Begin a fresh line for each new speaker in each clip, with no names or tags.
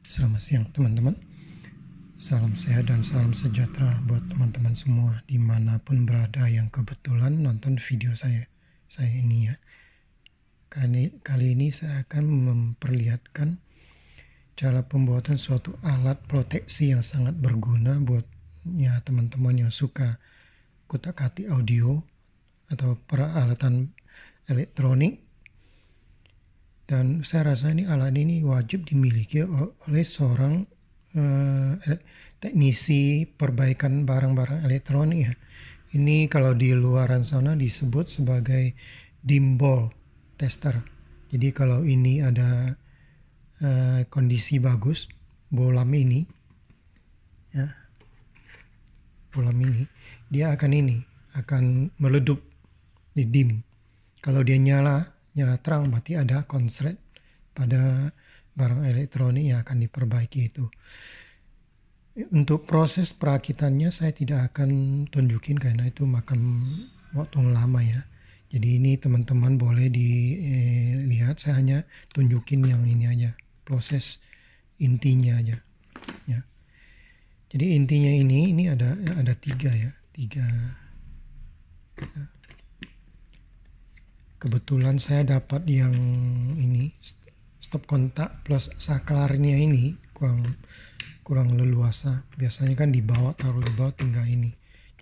Selamat siang teman-teman. Salam sehat dan salam sejahtera buat teman-teman semua dimanapun berada yang kebetulan nonton video saya ini ya. Kali ini saya akan memperlihatkan cara pembuatan suatu alat proteksi yang sangat berguna buat ya teman-teman yang suka kutak-atik audio atau peralatan elektronik. Dan saya rasa alat ini wajib dimiliki oleh seorang teknisi perbaikan barang-barang elektronik ya. Ini kalau di luaran sana disebut sebagai dimball tester. Jadi kalau ini ada kondisi bagus, bolam ini ya, bolam ini dia akan meledup di dim. Kalau dia nyala terang berarti ada konslet pada barang elektronik yang akan diperbaiki itu. Untuk proses perakitannya saya tidak akan tunjukin karena itu makan waktu lama ya. Jadi ini teman-teman boleh dilihat, saya hanya tunjukin yang ini aja, proses intinya aja ya. Jadi intinya ini ada tiga ya, tiga. Kebetulan saya dapat yang ini stop kontak plus saklarnya ini kurang leluasa. Biasanya kan taruh di bawah tinggal ini.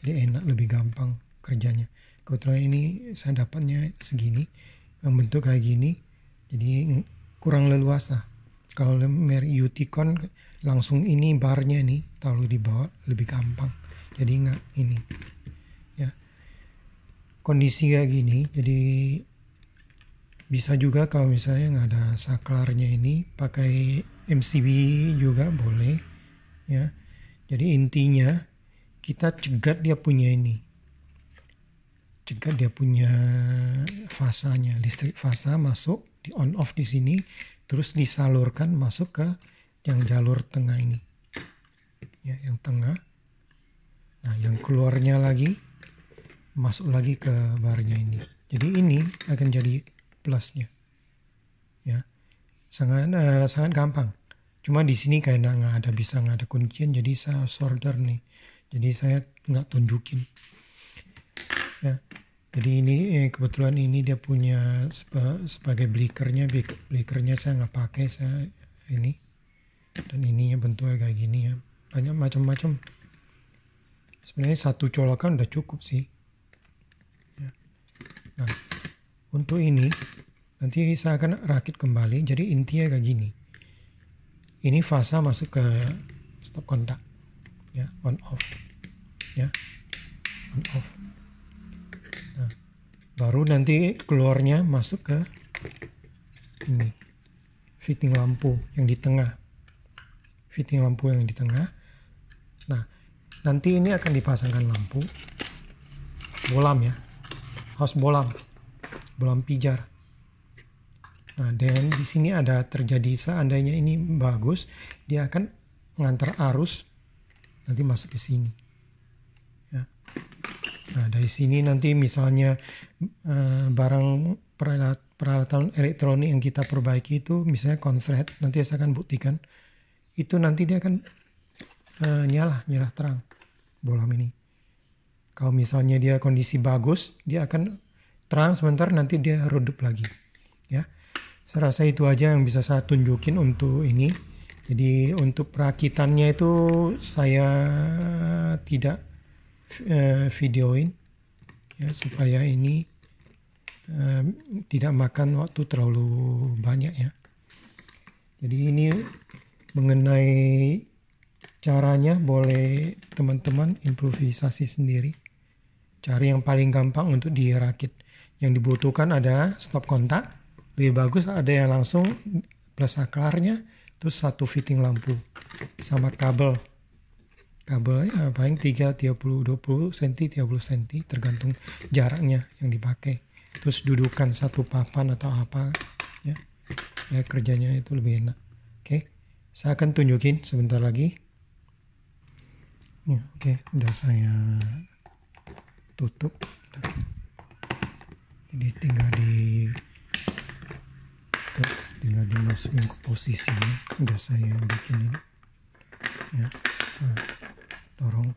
Jadi enak, lebih gampang kerjanya. Kebetulan ini saya dapatnya segini, membentuk kayak gini. Jadi kurang leluasa. Kalau merek Uticon langsung ini barnya nih taruh di bawah lebih gampang. Jadi enggak ini. Ya. Kondisi kayak gini, jadi bisa juga kalau misalnya nggak ada saklarnya ini pakai MCB juga boleh ya. Jadi intinya kita cegat dia punya fasanya, listrik fasa masuk di on off di sini, terus disalurkan masuk ke yang jalur tengah ini ya, yang tengah. Nah yang keluarnya lagi masuk lagi ke barnya ini. Jadi ini akan jadi plusnya ya, sangat gampang. Cuma di sini kayaknya nggak ada kuncian, jadi saya solder nih, jadi saya nggak tunjukin ya. Jadi ini kebetulan ini dia punya sebagai blikernya saya nggak pakai, saya ini, dan ininya bentuknya kayak gini ya, banyak macam-macam. Sebenarnya satu colokan udah cukup sih ya. Nah untuk ini nanti saya akan rakit kembali. Jadi intinya kayak gini. Ini fasa masuk ke stop kontak ya, on off ya, on off. Nah, baru nanti keluarnya masuk ke ini fitting lampu yang di tengah. Nah nanti ini akan dipasangkan lampu bolam ya, harus bolam pijar. Nah, dan di sini ada terjadi, seandainya ini bagus, dia akan mengantar arus nanti masuk ke sini. Ya. Nah, dari sini nanti misalnya barang peralatan elektronik yang kita perbaiki itu, misalnya konslet, nanti saya akan buktikan. Itu nanti dia akan nyala terang bolam ini. Kalau misalnya dia kondisi bagus, dia akan terang sebentar, nanti dia redup lagi ya. Saya rasa itu aja yang bisa saya tunjukin untuk ini. Jadi untuk perakitannya itu saya tidak videoin ya, supaya ini tidak makan waktu terlalu banyak ya. Jadi ini mengenai caranya, boleh teman-teman improvisasi sendiri. Cari yang paling gampang untuk dirakit. Yang dibutuhkan adalah stop kontak. Lebih bagus ada yang langsung plus saklarnya, terus satu fitting lampu sama kabelnya paling 30-20 cm 30 cm tergantung jaraknya yang dipakai. Terus dudukan satu papan atau apa ya, kerjanya itu lebih enak. Oke, saya akan tunjukin sebentar lagi ya. Oke, udah saya tutup, jadi tinggal di tinggal dimasukin ke posisinya. Udah saya bikin ini ya. Nah, dorong.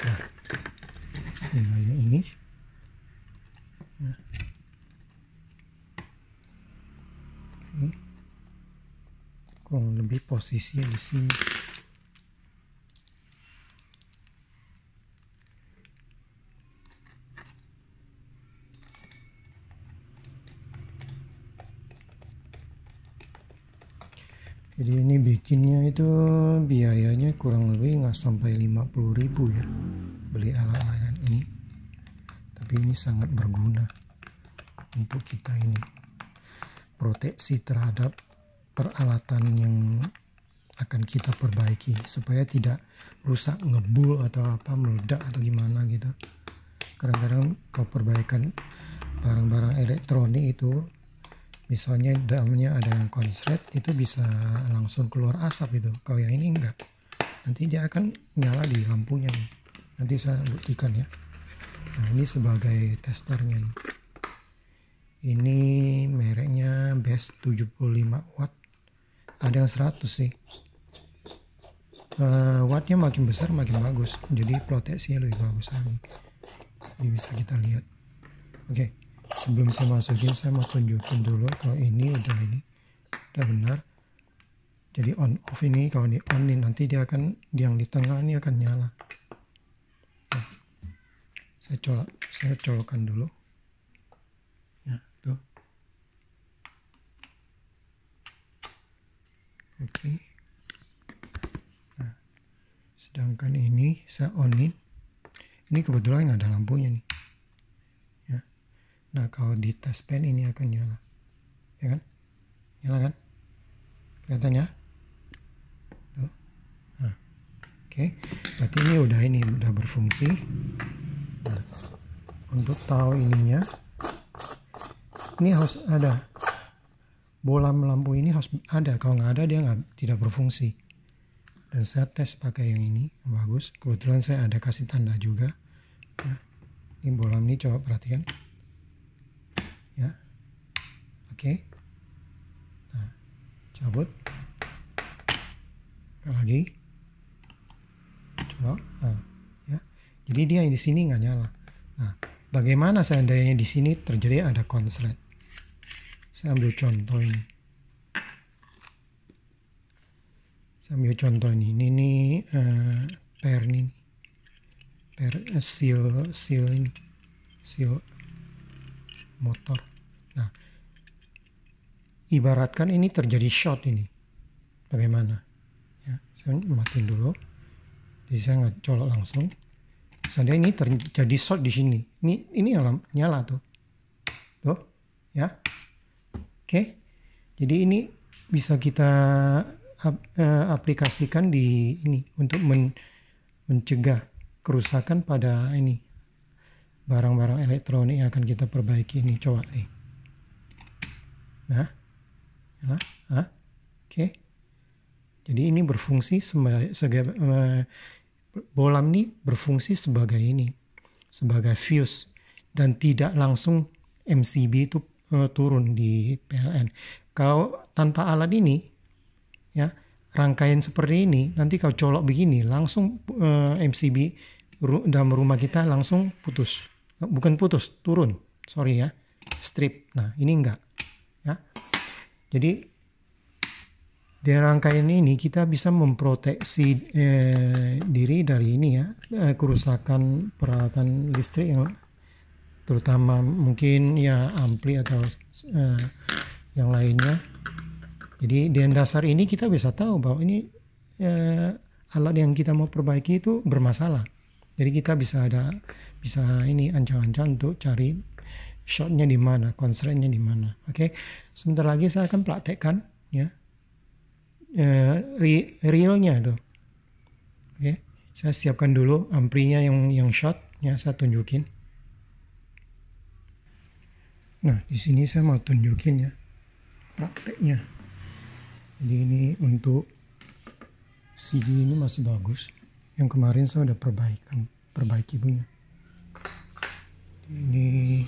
Nah, tinggal yang ini ya. Oke. Kurang lebih posisinya di sini. Jadi ini bikinnya itu biayanya kurang lebih nggak sampai 50.000 ya, beli alat-alat ini. Tapi ini sangat berguna untuk kita ini, proteksi terhadap peralatan yang akan kita perbaiki supaya tidak rusak, ngebul atau apa, meledak atau gimana gitu. Kadang-kadang kau perbaikan barang-barang elektronik itu, misalnya dalamnya ada yang konslet, itu bisa langsung keluar asap itu. Kalau yang ini enggak, nanti dia akan nyala di lampunya nih. Nanti saya buktikan ya. Nah, ini sebagai testernya nih. Ini mereknya Best 75 watt. Ada yang 100 sih. Wattnya makin besar makin bagus. Jadi proteksinya lebih bagus lagi. Ini bisa kita lihat. Oke. Sebelum saya masukin, saya mau tunjukin dulu kalau ini udah benar. Jadi on off ini, kalau di on ini nanti dia akan, yang di tengah ini akan nyala. Nah, saya colokkan dulu. Ya, tuh. Oke. Nah, sedangkan ini saya onin. Ini kebetulan nggak ada lampunya nih. Nah, kalau di test pen ini akan nyala, ya kan? Nyala kan? Kelihatan ya? Tuh. Nah, oke. Berarti ini udah berfungsi. Nah, untuk tahu ininya, ini harus ada bolam lampu, ini harus ada. Kalau nggak ada, dia tidak berfungsi. Dan saya tes pakai yang ini, bagus. Kebetulan saya ada kasih tanda juga. Ya. Ini bolam ini, coba perhatikan. Ya, oke. Nah, cabut lagi, coba. Nah, ya, jadi dia di sini nggak nyala. Nah, bagaimana seandainya di sini terjadi ada konslet? Saya ambil contoh ini. Ini per ini, per seal ini, seal motor. Nah, ibaratkan ini terjadi short ini, bagaimana? Ya, saya matiin dulu. Jadi saya nggak colok langsung. Seandainya ini terjadi short di sini, ini nyala tuh, ya. Oke. Jadi ini bisa kita aplikasikan di ini untuk mencegah kerusakan pada ini barang-barang elektronik yang akan kita perbaiki ini. Coba nih. Nah, oke. Jadi ini berfungsi sebagai bolam ini berfungsi sebagai sebagai fuse, dan tidak langsung MCB itu turun di PLN. Kalau tanpa alat ini, ya, rangkaian seperti ini, nanti kalau colok begini langsung MCB dalam rumah kita langsung putus. Bukan putus, turun. Sorry ya. Strip. Nah, ini enggak. Ya. Jadi dari rangkaian ini kita bisa memproteksi diri dari ini ya, kerusakan peralatan listrik yang terutama mungkin ya ampli atau yang lainnya. Jadi dengan dasar ini kita bisa tahu bahwa ini alat yang kita mau perbaiki itu bermasalah. Jadi kita bisa ini ancang-ancang untuk cari shortnya di mana, konsletnya di mana. Oke, sebentar lagi saya akan praktekkan ya realnya tuh. Oke, saya siapkan dulu amplinya yang short ya, saya tunjukin. Nah, di sini saya mau tunjukin ya prakteknya. Jadi ini untuk CD ini masih bagus. Yang kemarin saya udah perbaiki punya. Ini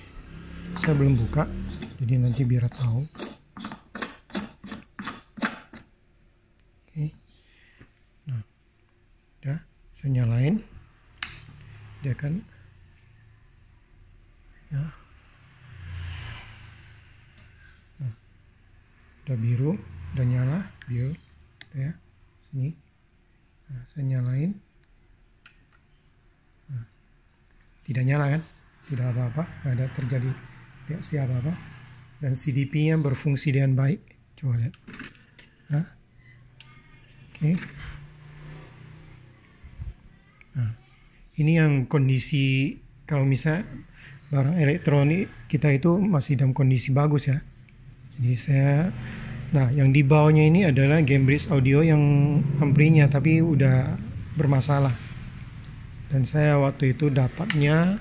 saya belum buka, jadi nanti biar tahu. Saya nyalain, dia akan ya. Nah, udah biru, udah nyala biru ya, sini. Nah, saya nyalain, nah, tidak nyala kan, tidak apa-apa, nggak ada terjadi reaksi apa-apa, dan CDP-nya berfungsi dengan baik. Coba lihat. Nah, oke. Nah, ini yang kondisi kalau misalnya barang elektronik kita itu masih dalam kondisi bagus ya. Jadi nah yang di bawahnya ini adalah Cambridge Audio yang amplinya tapi udah bermasalah. Dan saya waktu itu dapatnya,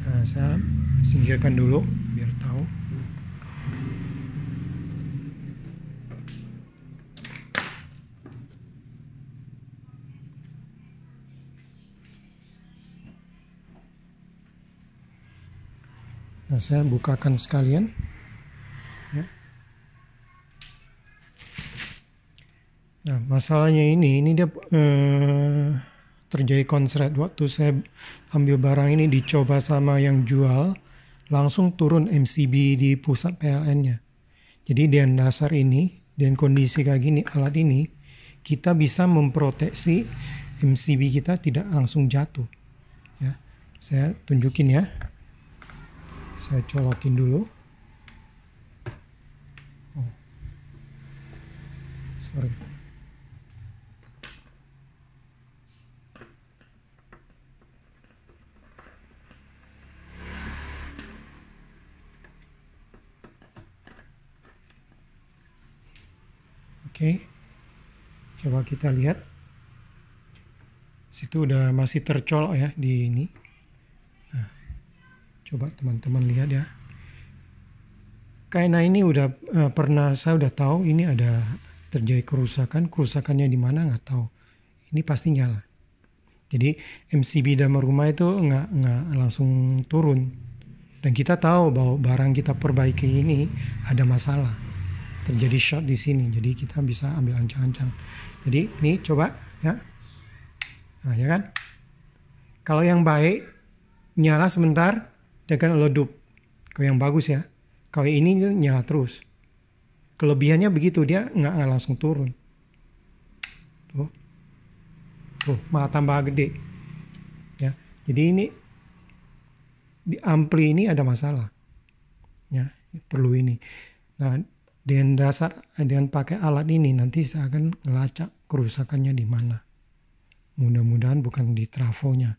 nah, saya singkirkan dulu biar tahu. Nah, saya bukakan sekalian. Ya. Nah, masalahnya ini dia terjadi konslet waktu saya ambil barang ini, dicoba sama yang jual, langsung turun MCB di pusat PLN-nya. Jadi dengan dasar ini, dengan kondisi kayak gini, alat ini, kita bisa memproteksi MCB kita tidak langsung jatuh. Ya, saya tunjukin ya. Saya colokin dulu. Oh. Sorry. Oke. Coba kita lihat. Situ udah masih tercolok ya di ini. Nah, coba teman-teman lihat ya. Karena ini udah saya udah tahu ini ada terjadi kerusakan. Kerusakannya di mana nggak tahu. Ini pasti nyala. Jadi MCB dalam rumah itu nggak langsung turun. Dan kita tahu bahwa barang kita perbaiki ini ada masalah. Terjadi short di sini. Jadi kita bisa ambil ancang-ancang. Jadi ini coba ya. Nah, ya kan? Kalau yang baik nyala sebentar, dia akan redup. Kalau yang bagus ya. Kalau ini nyala terus. Kelebihannya begitu, dia nggak langsung turun. Tuh, malah tambah gede. Ya, jadi ini di ampli ini ada masalah. Ya, perlu ini. Nah, dengan pakai alat ini nanti saya akan ngelacak kerusakannya di mana. Mudah-mudahan bukan di trafonya.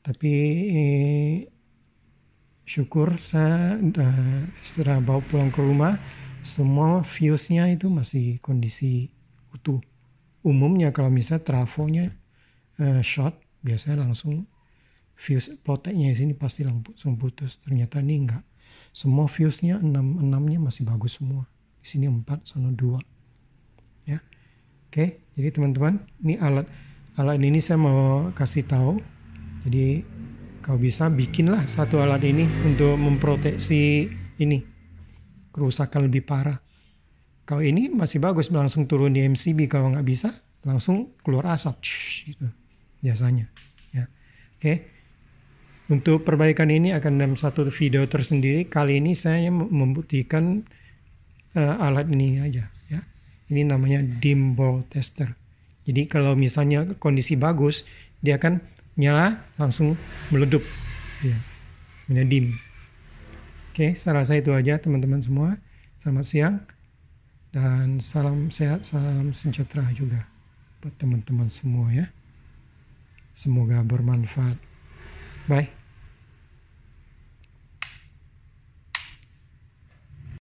Tapi syukur saya setelah bawa pulang ke rumah, semua fuse-nya itu masih kondisi utuh. Umumnya kalau misalnya trafonya short, biasanya langsung fuse protectnya di sini pasti langsung putus. Ternyata ini enggak. Semua fuse-nya 6-nya masih bagus semua. Di sini 4, sana 2. Ya. Oke, jadi teman-teman, ini alat ini saya mau kasih tahu. Jadi kalau bisa bikinlah satu alat ini untuk memproteksi ini kerusakan lebih parah. Kalau ini masih bagus langsung turun di MCB, kalau nggak bisa langsung keluar asap gitu biasanya. Ya. Oke. Untuk perbaikan ini akan dalam satu video tersendiri. Kali ini saya membuktikan alat ini aja ya. Ini namanya dim ball tester. Jadi kalau misalnya kondisi bagus, dia akan nyala langsung meledup. Ya. Ini dim. Oke, saya rasa itu aja teman-teman semua. Selamat siang dan salam sehat, salam sejahtera juga buat teman-teman semua ya. Semoga bermanfaat. Bye.